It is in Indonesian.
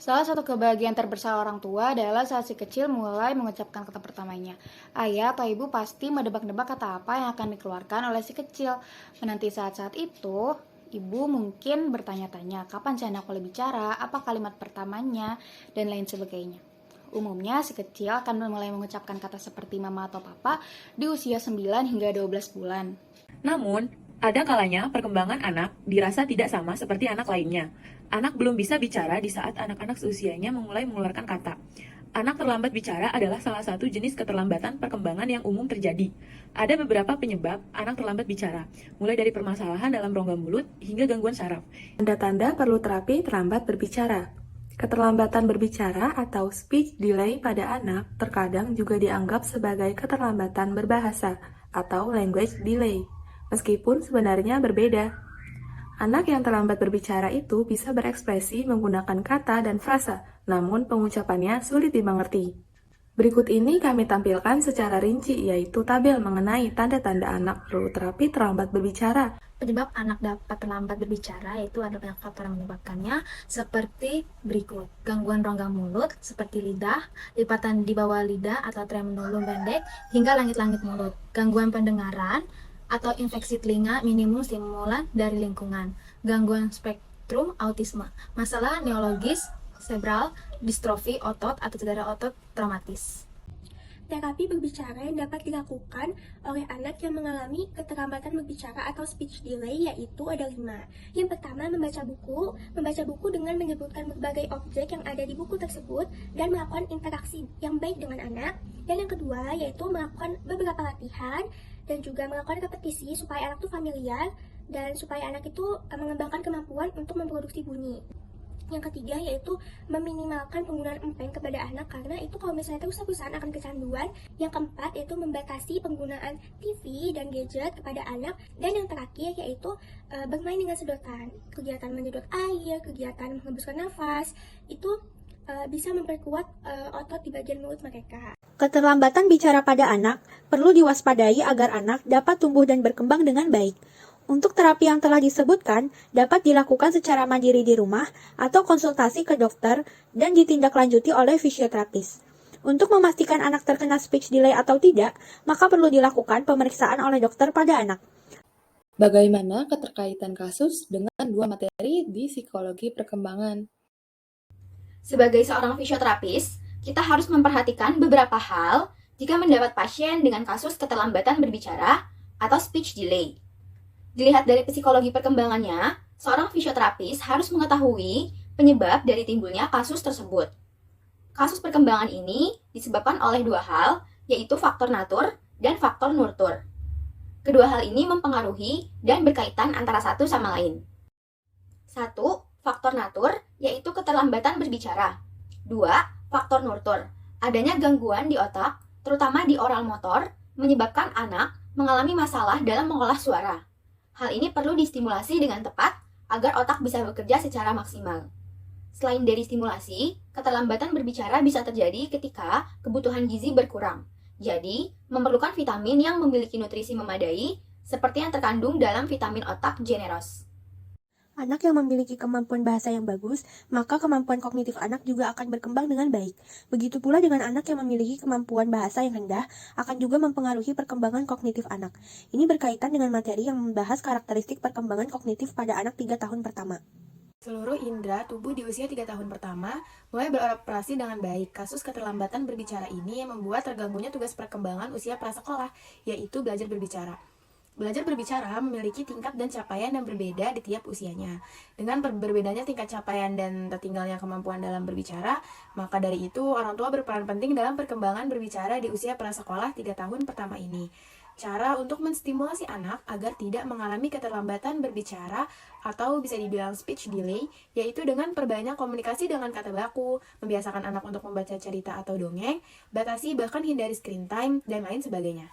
Salah satu kebahagiaan terbesar orang tua adalah saat si kecil mulai mengucapkan kata pertamanya. Ayah atau ibu pasti mendebak-debak kata apa yang akan dikeluarkan oleh si kecil. Menanti saat-saat itu, ibu mungkin bertanya-tanya kapan si anak boleh bicara, apa kalimat pertamanya, dan lain sebagainya. Umumnya si kecil akan mulai mengucapkan kata seperti mama atau papa di usia 9 hingga 12 bulan. Namun, ada kalanya perkembangan anak dirasa tidak sama seperti anak lainnya. Anak belum bisa bicara di saat anak-anak seusianya memulai mengeluarkan kata. Anak terlambat bicara adalah salah satu jenis keterlambatan perkembangan yang umum terjadi. Ada beberapa penyebab anak terlambat bicara, mulai dari permasalahan dalam rongga mulut hingga gangguan saraf. Tanda-tanda perlu terapi terlambat berbicara. Keterlambatan berbicara atau speech delay pada anak terkadang juga dianggap sebagai keterlambatan berbahasa atau language delay, meskipun sebenarnya berbeda. Anak yang terlambat berbicara itu bisa berekspresi menggunakan kata dan frasa, namun pengucapannya sulit dimengerti. Berikut ini kami tampilkan secara rinci, yaitu tabel mengenai tanda-tanda anak perlu terapi terlambat berbicara. Penyebab anak dapat terlambat berbicara yaitu ada banyak faktor yang menyebabkannya seperti berikut. Gangguan rongga mulut seperti lidah, lipatan di bawah lidah atau tremulum pendek hingga langit-langit mulut. Gangguan pendengaran atau infeksi telinga minimum stimulan dari lingkungan. Gangguan spektrum autisme, masalah neurologis, cerebral, distrofi otot atau cedera otot traumatis. Terapi berbicara yang dapat dilakukan oleh anak yang mengalami keterlambatan berbicara atau speech delay yaitu ada 5. Yang pertama, membaca buku. Membaca buku dengan menyebutkan berbagai objek yang ada di buku tersebut dan melakukan interaksi yang baik dengan anak. Dan yang kedua, yaitu melakukan beberapa latihan dan juga melakukan repetisi supaya anak itu familiar dan supaya anak itu mengembangkan kemampuan untuk memproduksi bunyi. Yang ketiga yaitu meminimalkan penggunaan empeng kepada anak karena itu kalau misalnya terus-terusan akan kecanduan. Yang keempat yaitu membatasi penggunaan TV dan gadget kepada anak. Dan yang terakhir yaitu bermain dengan sedotan. Kegiatan menyedot air, kegiatan menghembuskan nafas itu bisa memperkuat otot di bagian mulut mereka. Keterlambatan bicara pada anak perlu diwaspadai agar anak dapat tumbuh dan berkembang dengan baik. Untuk terapi yang telah disebutkan dapat dilakukan secara mandiri di rumah atau konsultasi ke dokter dan ditindaklanjuti oleh fisioterapis. Untuk memastikan anak terkena speech delay atau tidak, maka perlu dilakukan pemeriksaan oleh dokter pada anak. Bagaimana keterkaitan kasus dengan dua materi di psikologi perkembangan? Sebagai seorang fisioterapis, kita harus memperhatikan beberapa hal jika mendapat pasien dengan kasus keterlambatan berbicara atau speech delay. Dilihat dari psikologi perkembangannya, seorang fisioterapis harus mengetahui penyebab dari timbulnya kasus tersebut. Kasus perkembangan ini disebabkan oleh dua hal, yaitu faktor natur dan faktor nurtur. Kedua hal ini mempengaruhi dan berkaitan antara satu sama lain. 1. Faktor natur, yaitu keterlambatan berbicara. 2. Faktor nurtur, adanya gangguan di otak, terutama di oral motor, menyebabkan anak mengalami masalah dalam mengolah suara. Hal ini perlu distimulasi dengan tepat agar otak bisa bekerja secara maksimal. Selain dari stimulasi, keterlambatan berbicara bisa terjadi ketika kebutuhan gizi berkurang. Jadi, memerlukan vitamin yang memiliki nutrisi memadai, seperti yang terkandung dalam vitamin otak generos. Anak yang memiliki kemampuan bahasa yang bagus, maka kemampuan kognitif anak juga akan berkembang dengan baik. Begitu pula dengan anak yang memiliki kemampuan bahasa yang rendah, akan juga mempengaruhi perkembangan kognitif anak. Ini berkaitan dengan materi yang membahas karakteristik perkembangan kognitif pada anak 3 tahun pertama. Seluruh indera tubuh di usia 3 tahun pertama mulai beroperasi dengan baik. Kasus keterlambatan berbicara ini yang membuat terganggunya tugas perkembangan usia prasekolah, yaitu belajar berbicara. Belajar berbicara memiliki tingkat dan capaian yang berbeda di tiap usianya. Dengan berbedanya tingkat capaian dan tertinggalnya kemampuan dalam berbicara, maka dari itu orang tua berperan penting dalam perkembangan berbicara di usia prasekolah 3 tahun pertama ini. Cara untuk menstimulasi anak agar tidak mengalami keterlambatan berbicara atau bisa dibilang speech delay, yaitu dengan perbanyak komunikasi dengan kata baku, membiasakan anak untuk membaca cerita atau dongeng, batasi bahkan hindari screen time, dan lain sebagainya.